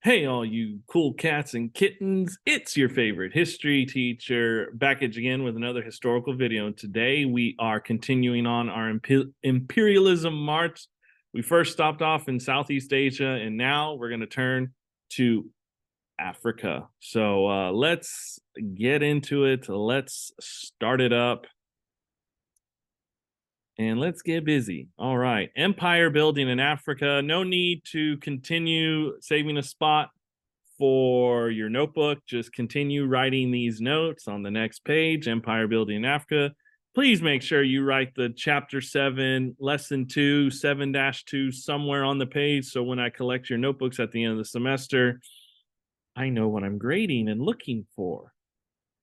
Hey, all you cool cats and kittens, it's your favorite history teacher back again with another historical video. And today we are continuing on our imperialism march. We first stopped off in Southeast Asia, and now we're going to turn to Africa. So let's get into it. Let's start it up. And let's get busy. All right. Empire building in Africa. No need to continue saving a spot for your notebook. Just continue writing these notes on the next page. Empire building in Africa. Please make sure you write the chapter 7, lesson 2, 7-2 somewhere on the page. So when I collect your notebooks at the end of the semester, I know what I'm grading and looking for.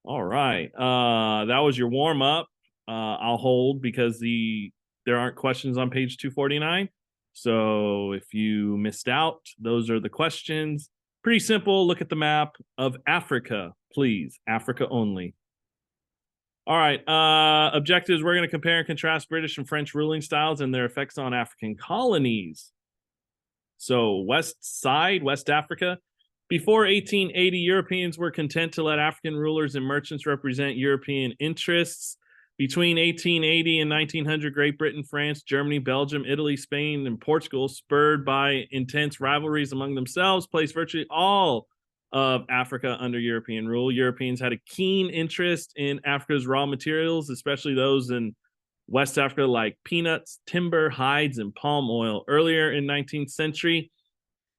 All right. That was your warm up. I'll hold because there aren't questions on page 249. So if you missed out, those are the questions. Pretty simple. Look at the map of Africa, please. Africa only. All right. Objectives. We're going to compare and contrast British and French ruling styles and their effects on African colonies. So West side, West Africa. Before 1880, Europeans were content to let African rulers and merchants represent European interests. Between 1880 and 1900, Great Britain, France, Germany, Belgium, Italy, Spain, and Portugal, spurred by intense rivalries among themselves, placed virtually all of Africa under European rule. Europeans had a keen interest in Africa's raw materials, especially those in West Africa, like peanuts, timber, hides, and palm oil. Earlier in 19th century,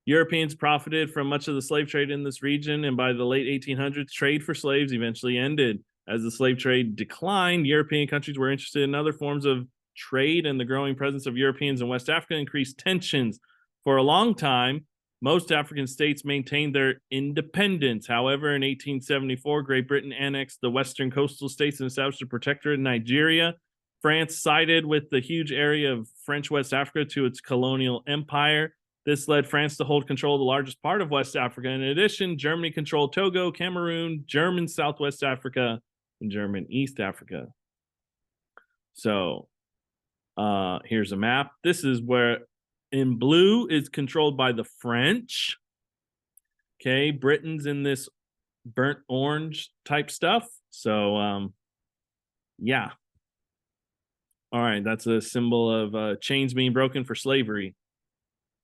Europeans profited from much of the slave trade in this region, and by the late 1800s, trade for slaves eventually ended. As the slave trade declined, European countries were interested in other forms of trade, and the growing presence of Europeans in West Africa increased tensions. For a long time, most African states maintained their independence. However, in 1874, Great Britain annexed the western coastal states and established a protectorate in Nigeria. France sided with the huge area of French West Africa to its colonial empire. This led France to hold control of the largest part of West Africa. In addition, Germany controlled Togo, Cameroon, German Southwest Africa, and German East Africa. So here's a map. This is where in blue is controlled by the French. Okay, Britain's in this burnt orange type stuff. So yeah. All right, that's a symbol of chains being broken for slavery.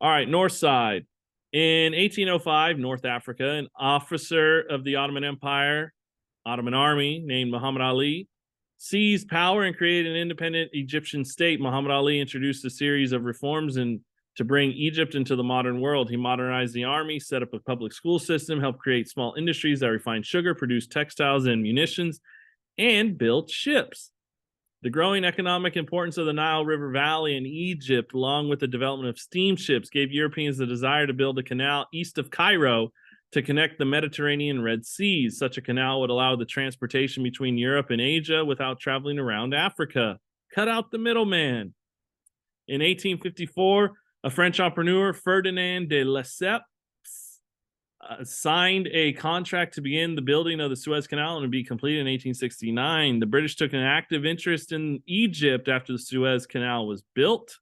All right, north side. In 1805, North Africa, an officer of the Ottoman Empire, Ottoman army named Muhammad Ali, seized power and created an independent Egyptian state. Muhammad Ali introduced a series of reforms to bring Egypt into the modern world. He modernized the army, set up a public school system, helped create small industries that refined sugar, produced textiles and munitions, and built ships. The growing economic importance of the Nile River Valley in Egypt, along with the development of steamships, gave Europeans the desire to build a canal east of Cairo to connect the Mediterranean and Red Seas. Such a canal would allow the transportation between Europe and Asia without traveling around Africa. Cut out the middleman. In 1854, a French entrepreneur, Ferdinand de Lesseps, signed a contract to begin the building of the Suez Canal and to be completed in 1869. The British took an active interest in Egypt after the Suez Canal was built.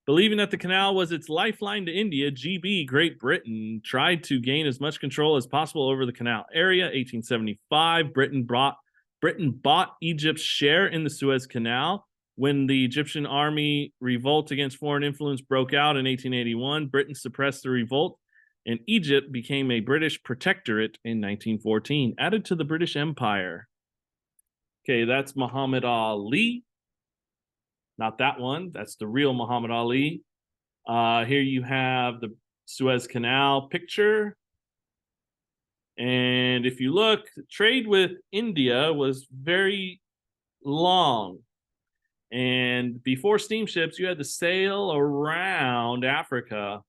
Believing that the canal was its lifeline to India, GB, Great Britain, tried to gain as much control as possible over the canal area. 1875, Britain bought Egypt's share in the Suez Canal. When the Egyptian army revolt against foreign influence broke out in 1881, Britain suppressed the revolt, and Egypt became a British protectorate in 1914, added to the British Empire. Okay, that's Muhammad Ali. Not that one. That's the real Muhammad Ali. Here you have the Suez Canal picture. And if you look, trade with India was very long. And before steamships, you had to sail around Africa,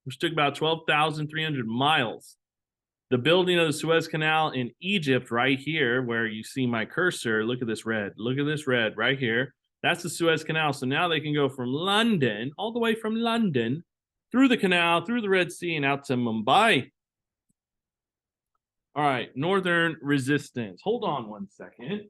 which took about 12,300 miles. The building of the Suez Canal in Egypt, right here, where you see my cursor, look at this red. Look at this red right here. That's the Suez Canal. So now they can go from London, all the way from London, through the canal, through the Red Sea, and out to Mumbai. All right, Northern resistance. Hold on one second.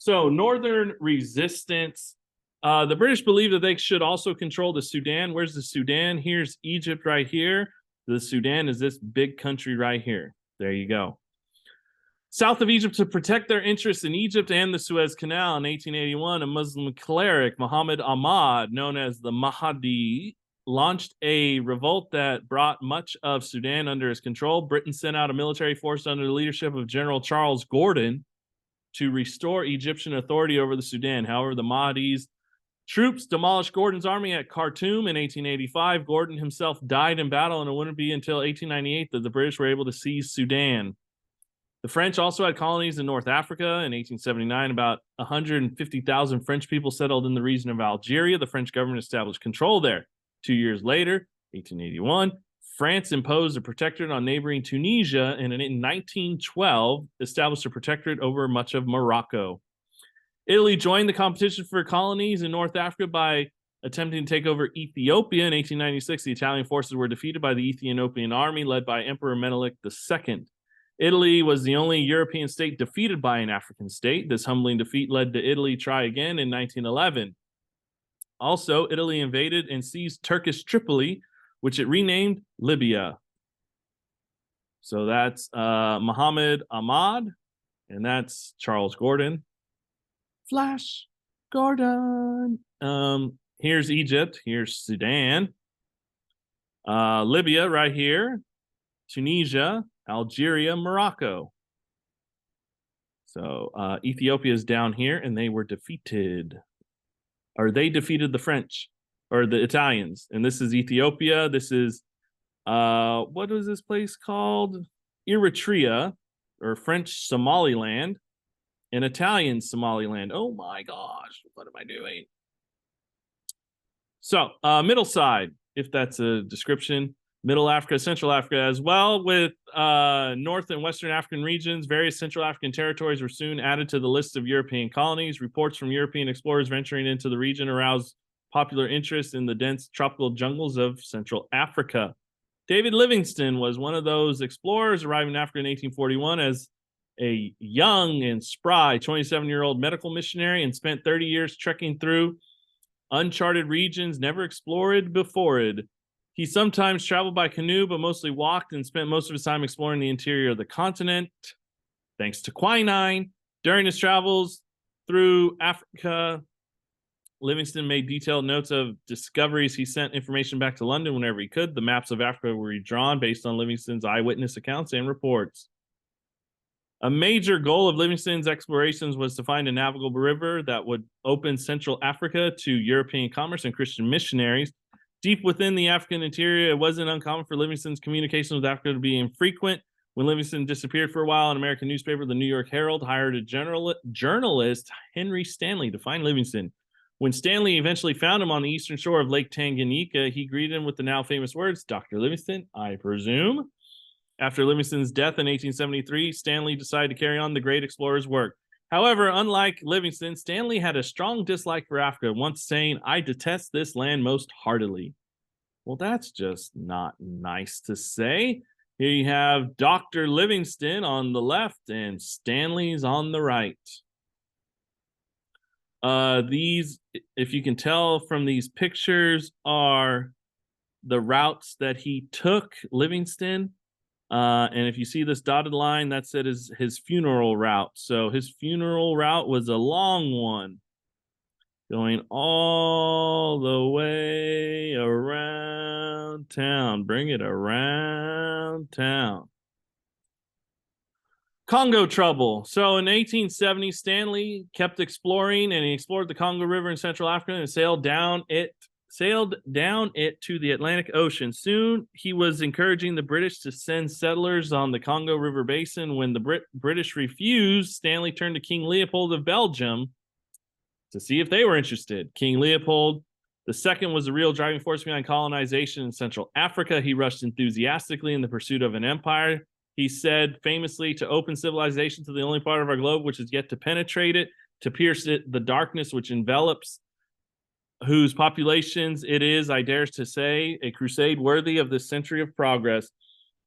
So northern resistance. The British believed that they should also control the Sudan. Where's the Sudan? Here's Egypt right here. The Sudan is this big country right here. There you go. South of Egypt, to protect their interests in Egypt and the Suez Canal in 1881, a Muslim cleric, Muhammad Ahmad, known as the Mahdi, launched a revolt that brought much of Sudan under his control. Britain sent out a military force under the leadership of General Charles Gordon to restore Egyptian authority over the Sudan. However, the Mahdi's troops demolished Gordon's army at Khartoum in 1885. Gordon himself died in battle, and it wouldn't be until 1898 that the British were able to seize Sudan. The French also had colonies in North Africa. In 1879, about 150,000 French people settled in the region of Algeria. The French government established control there. 2 years later, 1881, France imposed a protectorate on neighboring Tunisia, and in 1912, established a protectorate over much of Morocco. Italy joined the competition for colonies in North Africa by attempting to take over Ethiopia. In 1896, the Italian forces were defeated by the Ethiopian army led by Emperor Menelik II. Italy was the only European state defeated by an African state. This humbling defeat led to Italy try again in 1911. Also, Italy invaded and seized Turkish Tripoli, which it renamed Libya. So that's Muhammad Ahmad, and that's Charles Gordon. Flash Gordon. Here's Egypt. Here's Sudan. Libya right here. Tunisia. Algeria, Morocco. So Ethiopia is down here, and they were defeated. Or they defeated the French, or the Italians. And this is Ethiopia. This is, what was this place called? Eritrea, or French Somaliland, and Italian Somaliland. Oh my gosh, what am I doing? So, middle side, if that's a description. Middle Africa, Central Africa as well, with North and Western African regions. Various Central African territories were soon added to the list of European colonies. Reports from European explorers venturing into the region aroused popular interest in the dense tropical jungles of Central Africa. David Livingstone was one of those explorers, arriving in Africa in 1841 as a young and spry 27-year-old medical missionary, and spent 30 years trekking through uncharted regions never explored before it. He sometimes traveled by canoe, but mostly walked, and spent most of his time exploring the interior of the continent. Thanks to quinine. During his travels through Africa, Livingstone made detailed notes of discoveries. He sent information back to London whenever he could. The maps of Africa were redrawn based on Livingstone's eyewitness accounts and reports. A major goal of Livingstone's explorations was to find a navigable river that would open Central Africa to European commerce and Christian missionaries. Deep within the African interior, it wasn't uncommon for Livingstone's communications with Africa to be infrequent. When Livingstone disappeared for a while, an American newspaper, the New York Herald, hired a journalist, Henry Stanley, to find Livingstone. When Stanley eventually found him on the eastern shore of Lake Tanganyika, he greeted him with the now famous words, "Dr. Livingstone, I presume." After Livingstone's death in 1873, Stanley decided to carry on the great explorer's work. However, unlike Livingstone, Stanley had a strong dislike for Africa, once saying, "I detest this land most heartily." Well, that's just not nice to say. Here you have Dr. Livingstone on the left and Stanley's on the right. These, if you can tell from these pictures, are the routes that he took, Livingstone. And if you see this dotted line, that's it, is his funeral route. So his funeral route was a long one, going all the way around town. Bring it around town. Congo Trouble. So in 1870, Stanley kept exploring, and he explored the Congo River in Central Africa and sailed down it to the Atlantic Ocean. Soon, he was encouraging the British to send settlers on the Congo River basin. When the British refused, Stanley turned to King Leopold of Belgium to see if they were interested. King Leopold II was the real driving force behind colonization in Central Africa. He rushed enthusiastically in the pursuit of an empire. He said famously, "To open civilization to the only part of our globe which is yet to penetrate it, to pierce it, the darkness which envelops whose populations it is, I dare to say, a crusade worthy of this century of progress."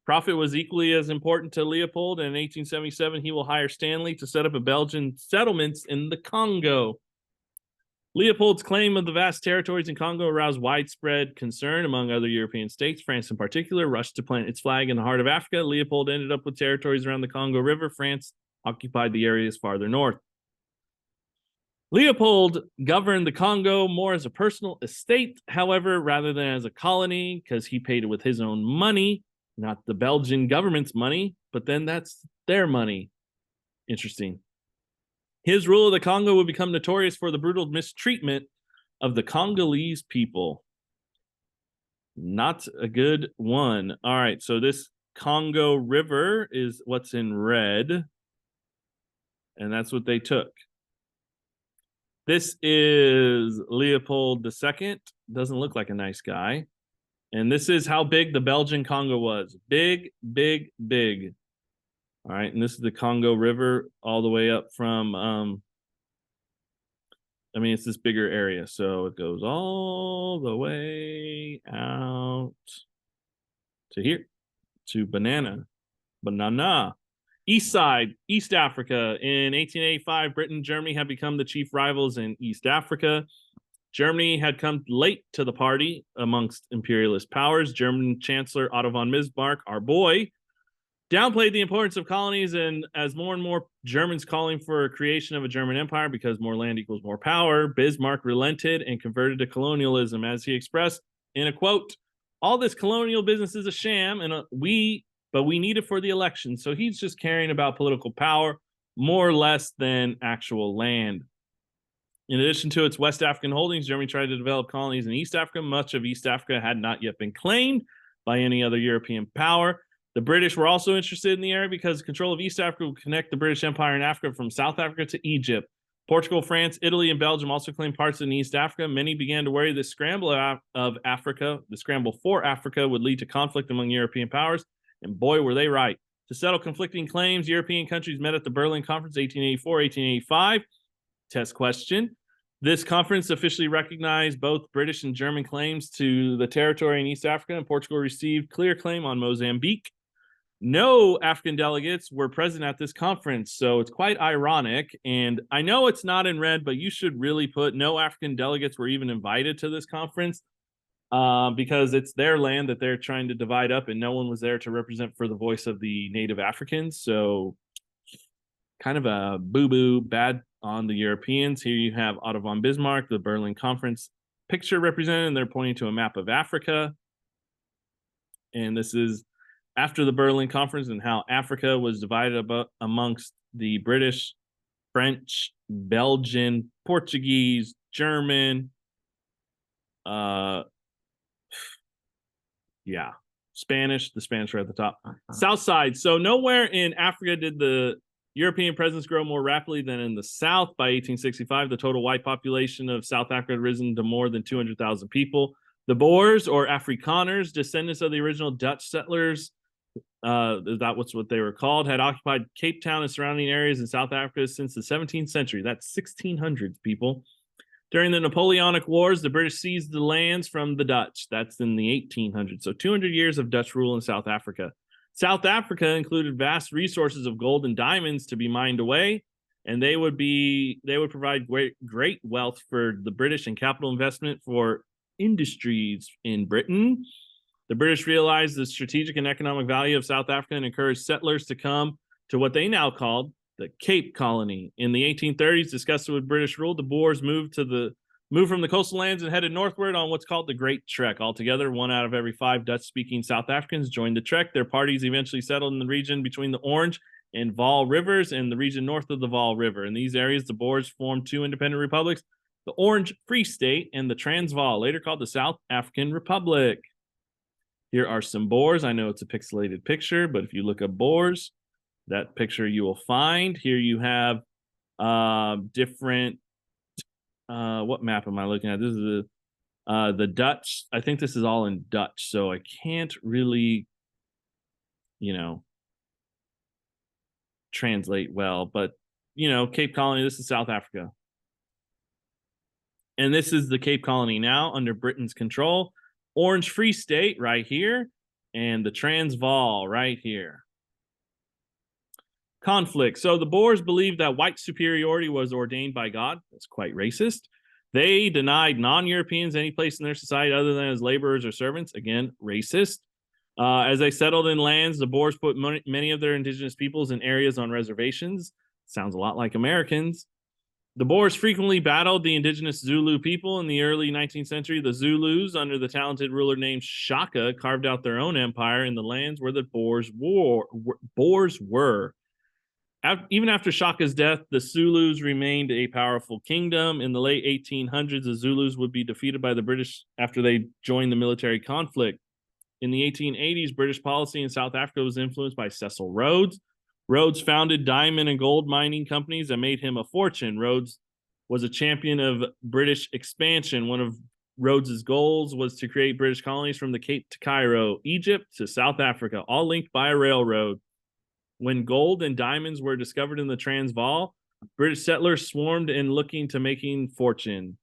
Profit was equally as important to Leopold, and in 1877 he will hire Stanley to set up a Belgian settlements in the Congo. Leopold's claim of the vast territories in Congo aroused widespread concern among other European states. France, in particular, rushed to plant its flag in the heart of Africa. Leopold ended up with territories around the Congo River. France occupied the areas farther north. Leopold governed the Congo more as a personal estate, however, rather than as a colony, because he paid it with his own money, not the Belgian government's money, but then that's their money. Interesting. His rule of the Congo would become notorious for the brutal mistreatment of the Congolese people. Not a good one. All right, so this Congo River is what's in red, and that's what they took. This is Leopold II. Doesn't look like a nice guy. And this is how big the Belgian Congo was. Big, big, big. All right, and this is the Congo River all the way up from, I mean, it's this bigger area. So it goes all the way out to here, to Banana. East side, East Africa. In 1885, Britain and Germany had become the chief rivals in East Africa. Germany had come late to the party amongst imperialist powers. German Chancellor Otto von Bismarck, our boy, downplayed the importance of colonies, and as more and more Germans calling for a creation of a German empire because more land equals more power, Bismarck relented and converted to colonialism, as he expressed in a quote, "All this colonial business is a sham, and we need it for the election." So he's just caring about political power more or less than actual land. In addition to its West African holdings, Germany tried to develop colonies in East Africa. Much of East Africa had not yet been claimed by any other European power. The British were also interested in the area because control of East Africa would connect the British Empire in Africa from South Africa to Egypt. Portugal, France, Italy, and Belgium also claimed parts in East Africa. Many began to worry this scramble of Africa, the scramble for Africa, would lead to conflict among European powers. And boy, were they right. To settle conflicting claims, European countries met at the Berlin Conference 1884, 1885. Test question. This conference officially recognized both British and German claims to the territory in East Africa, and Portugal received clear claim on Mozambique. No African delegates were present at this conference, so it's quite ironic. And I know it's not in red, but you should really put no African delegates were even invited to this conference because it's their land that they're trying to divide up, and no one was there to represent for the voice of the native Africans. So kind of a boo-boo, bad on the Europeans. Here you have Otto von Bismarck, the Berlin Conference picture represented, and they're pointing to a map of Africa. And this is after the Berlin Conference and how Africa was divided amongst the British, French, Belgian, Portuguese, German, Spanish. The Spanish are at the top. South side. So nowhere in Africa did the European presence grow more rapidly than in the South. By 1865, the total white population of South Africa had risen to more than 200,000 people. The Boers, or Afrikaners, descendants of the original Dutch settlers, that's what they were called, had occupied Cape Town and surrounding areas in South Africa since the 17th century. That's 1600s, people. During the Napoleonic Wars, the British seized the lands from the Dutch. That's in the 1800s. So 200 years of Dutch rule in South Africa. South Africa included vast resources of gold and diamonds to be mined away, and they would provide great wealth for the British and capital investment for industries in Britain. The British realized the strategic and economic value of South Africa and encouraged settlers to come to what they now called the Cape Colony. In the 1830s, disgusted with British rule, the Boers moved from the coastal lands and headed northward on what's called the Great Trek. Altogether, 1 out of every 5 Dutch-speaking South Africans joined the trek. Their parties eventually settled in the region between the Orange and Vaal rivers and the region north of the Vaal River. In these areas, the Boers formed 2 independent republics, the Orange Free State and the Transvaal, later called the South African Republic. Here are some Boers. I know it's a pixelated picture, but if you look up Boers, that picture you will find. Here you have different, what map am I looking at? This is the Dutch. I think this is all in Dutch, so I can't really, translate well. But, Cape Colony, this is South Africa. And this is the Cape Colony now under Britain's control. Orange Free State right here. and the Transvaal right here. Conflict. So the Boers believed that white superiority was ordained by God. That's quite racist. They denied non-Europeans any place in their society other than as laborers or servants. Again, racist. As they settled in lands, the Boers put many of their indigenous peoples in areas on reservations. Sounds a lot like Americans. The Boers frequently battled the indigenous Zulu people. In the early 19th century, the Zulus, under the talented ruler named Shaka, carved out their own empire in the lands where the Boers were. Even after Shaka's death, the Zulus remained a powerful kingdom. In the late 1800s, the Zulus would be defeated by the British after they joined the military conflict. In the 1880s, British policy in South Africa was influenced by Cecil Rhodes. Rhodes founded diamond and gold mining companies that made him a fortune. Rhodes was a champion of British expansion. One of Rhodes's goals was to create British colonies from the Cape to Cairo, Egypt to South Africa, all linked by a railroad. When gold and diamonds were discovered in the Transvaal, British settlers swarmed in looking to making fortune.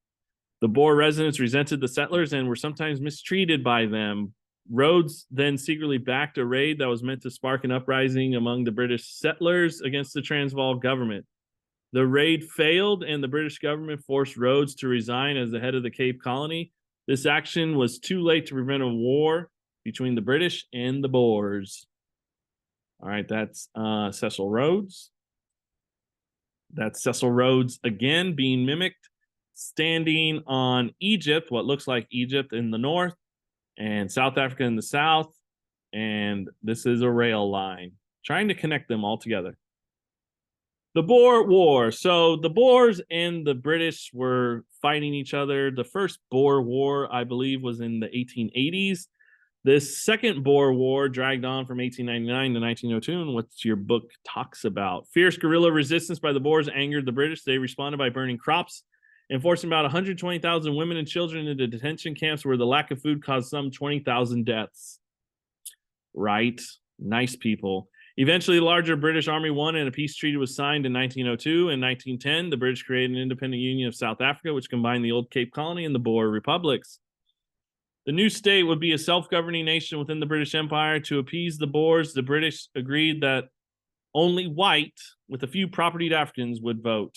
The Boer residents resented the settlers and were sometimes mistreated by them. Rhodes then secretly backed a raid that was meant to spark an uprising among the British settlers against the Transvaal government. The raid failed, and the British government forced Rhodes to resign as the head of the Cape Colony. This action was too late to prevent a war between the British and the Boers. All right, that's Cecil Rhodes. That's Cecil Rhodes again being mimicked, standing on Egypt, what looks like Egypt in the north, and South Africa in the south. And this is a rail line, trying to connect them all together. The Boer War. So the Boers and the British were fighting each other. The first Boer War, I believe, was in the 1880s. This second Boer War dragged on from 1899 to 1902, and what your book talks about. Fierce guerrilla resistance by the Boers angered the British. They responded by burning crops and forcing about 120,000 women and children into detention camps where the lack of food caused some 20,000 deaths. Right. Nice people. Eventually, the larger British army won, and a peace treaty was signed in 1902. In 1910, the British created an independent union of South Africa, which combined the old Cape Colony and the Boer republics. The new state would be a self-governing nation within the British Empire. To appease the Boers, the British agreed that only white, with a few propertied Africans, would vote.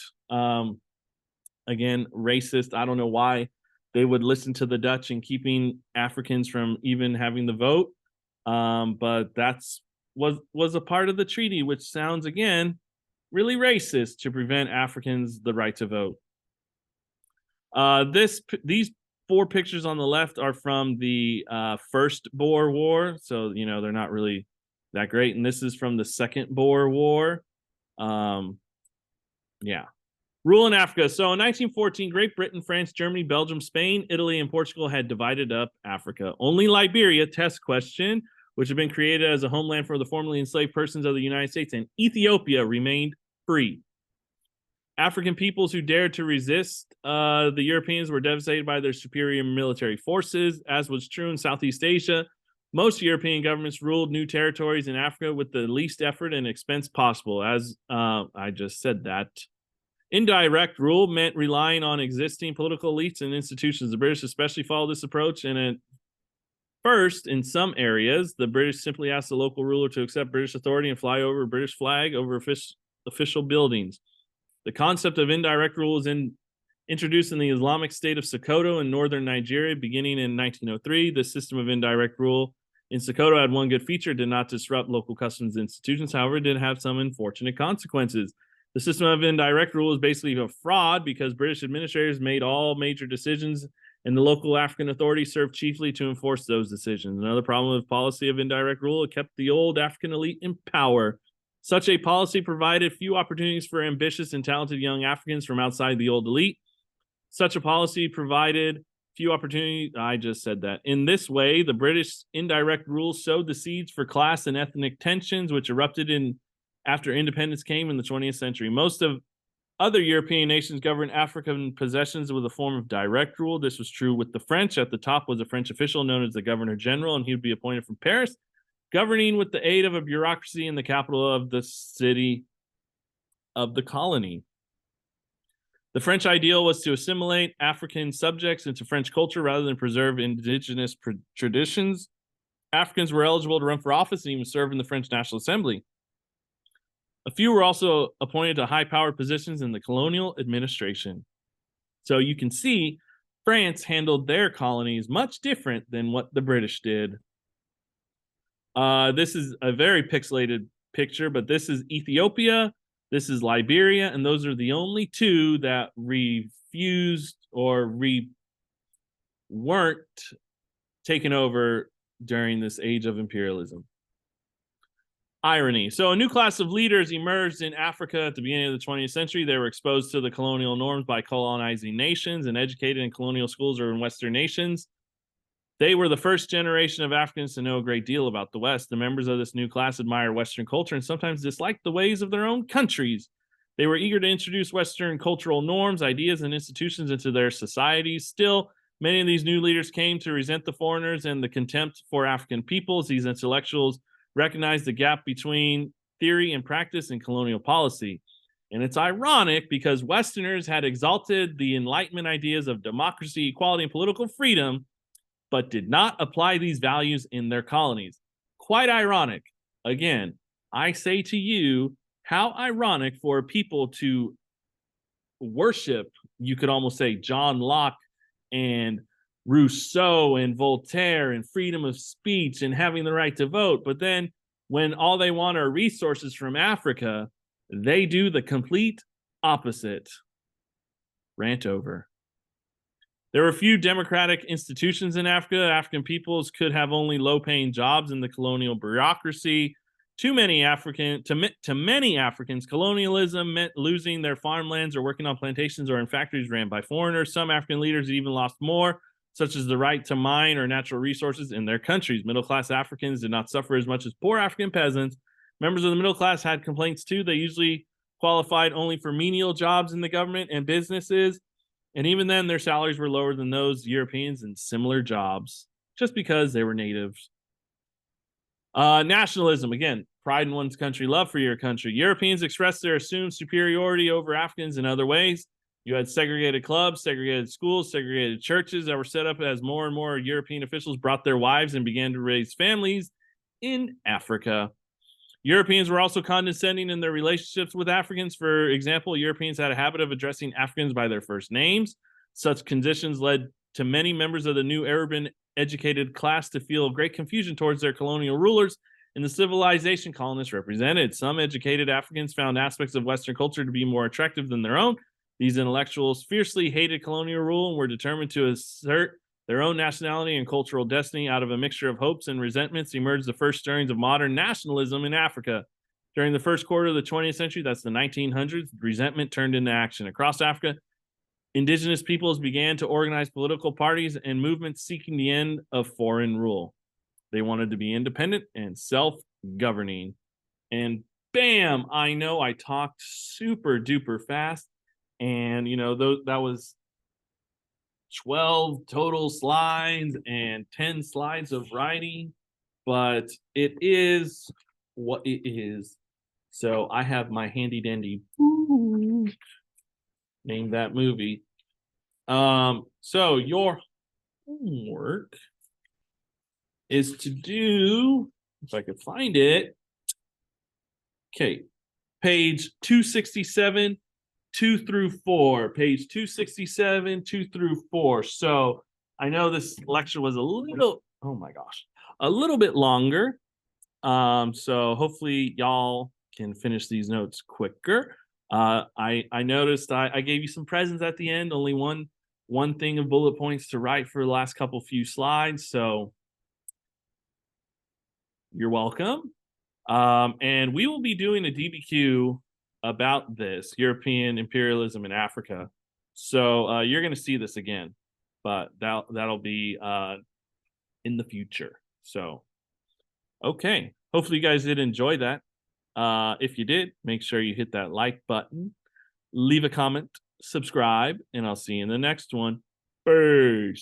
Again, racist. I don't know why they would listen to the Dutch in keeping Africans from even having the vote. But that's was a part of the treaty, which sounds, again, really racist, to prevent Africans the right to vote. These 4 pictures on the left are from the first Boer War, so they're not really that great. And this is from the second Boer War. Yeah. Rule in Africa. So in 1914, Great Britain, France, Germany, Belgium, Spain, Italy, and Portugal had divided up Africa. Only Liberia, test question, which had been created as a homeland for the formerly enslaved persons of the United States, and Ethiopia remained free. African peoples who dared to resist the Europeans were devastated by their superior military forces, as was true in Southeast Asia. Most European governments ruled new territories in Africa with the least effort and expense possible. As I just said that. Indirect rule meant relying on existing political elites and institutions. The British especially followed this approach, and at first, in some areas, the British simply asked the local ruler to accept British authority and fly over a British flag over official buildings. The concept of indirect rule was introduced in the Islamic state of Sokoto in northern Nigeria beginning in 1903. This system of indirect rule in Sokoto had one good feature: did not disrupt local customs institutions. However, it did have some unfortunate consequences. The system of indirect rule is basically a fraud because British administrators made all major decisions, and the local African authorities served chiefly to enforce those decisions. Another problem with policy of indirect rule, it kept the old African elite in power. Such a policy provided few opportunities for ambitious and talented young Africans from outside the old elite. Such a policy provided few opportunities. I just said that. In this way, the British indirect rule sowed the seeds for class and ethnic tensions, which erupted after independence came in the 20th century. Most of other European nations governed African possessions with a form of direct rule. This was true with the French. At the top was a French official known as the Governor General, and he would be appointed from Paris, governing with the aid of a bureaucracy in the capital of the city of the colony. The French ideal was to assimilate African subjects into French culture rather than preserve indigenous traditions. Africans were eligible to run for office and even serve in the French National Assembly. A few were also appointed to high-powered positions in the colonial administration. So you can see France handled their colonies much different than what the British did. This is a very pixelated picture, but this is Ethiopia, this is Liberia, and those are the only two that refused or weren't taken over during this age of imperialism. Irony. So a new class of leaders emerged in Africa at the beginning of the 20th century. They were exposed to the colonial norms by colonizing nations and educated in colonial schools or in Western nations. They were the first generation of Africans to know a great deal about the West. The members of this new class admire Western culture and sometimes dislike the ways of their own countries. They were eager to introduce Western cultural norms, ideas, and institutions into their societies. Still, many of these new leaders came to resent the foreigners and the contempt for African peoples. These intellectuals recognized the gap between theory and practice in colonial policy. And it's ironic because Westerners had exalted the Enlightenment ideas of democracy, equality, and political freedom, but did not apply these values in their colonies. Quite ironic. Again, I say to you, how ironic for people to worship, you could almost say, John Locke and Rousseau and Voltaire and freedom of speech and having the right to vote. But then when all they want are resources from Africa, they do the complete opposite. Rant over. There were few democratic institutions in Africa. African peoples could have only low-paying jobs in the colonial bureaucracy. To many Africans, colonialism meant losing their farmlands or working on plantations or in factories ran by foreigners. Some African leaders even lost more, such as the right to mine or natural resources in their countries. Middle-class Africans did not suffer as much as poor African peasants. Members of the middle class had complaints too. They usually qualified only for menial jobs in the government and businesses. And even then, their salaries were lower than those Europeans in similar jobs, just because they were natives. Nationalism, again, pride in one's country, love for your country. Europeans expressed their assumed superiority over Africans in other ways. You had segregated clubs, segregated schools, segregated churches that were set up as more and more European officials brought their wives and began to raise families in Africa. Europeans were also condescending in their relationships with Africans. For example, Europeans had a habit of addressing Africans by their first names. Such conditions led to many members of the new Arabian educated class to feel great confusion towards their colonial rulers and the civilization colonists represented. Some educated Africans found aspects of Western culture to be more attractive than their own. These intellectuals fiercely hated colonial rule and were determined to assert their own nationality and cultural destiny. Out of a mixture of hopes and resentments emerged the first stirrings of modern nationalism in Africa. During the first quarter of the 20th century, that's the 1900s, resentment turned into action. Across Africa, indigenous peoples began to organize political parties and movements seeking the end of foreign rule. They wanted to be independent and self-governing. And bam, I know I talked super duper fast. And, that was 12 total slides and 10 slides of writing, but it is what it is. So I have my handy dandy name that movie. So your homework is to do, if I could find it, okay, page 267 2 through 4, page 267 2 through 4. So I know this lecture was a little bit longer, so hopefully y'all can finish these notes quicker. I noticed I gave you some presents at the end, only one thing of bullet points to write for the last few slides, so you're welcome. And we will be doing a DBQ about this European imperialism in Africa. So you're going to see this again, but that'll be in the future. So, okay. Hopefully you guys did enjoy that. If you did, make sure you hit that like button, leave a comment, subscribe, and I'll see you in the next one. Peace.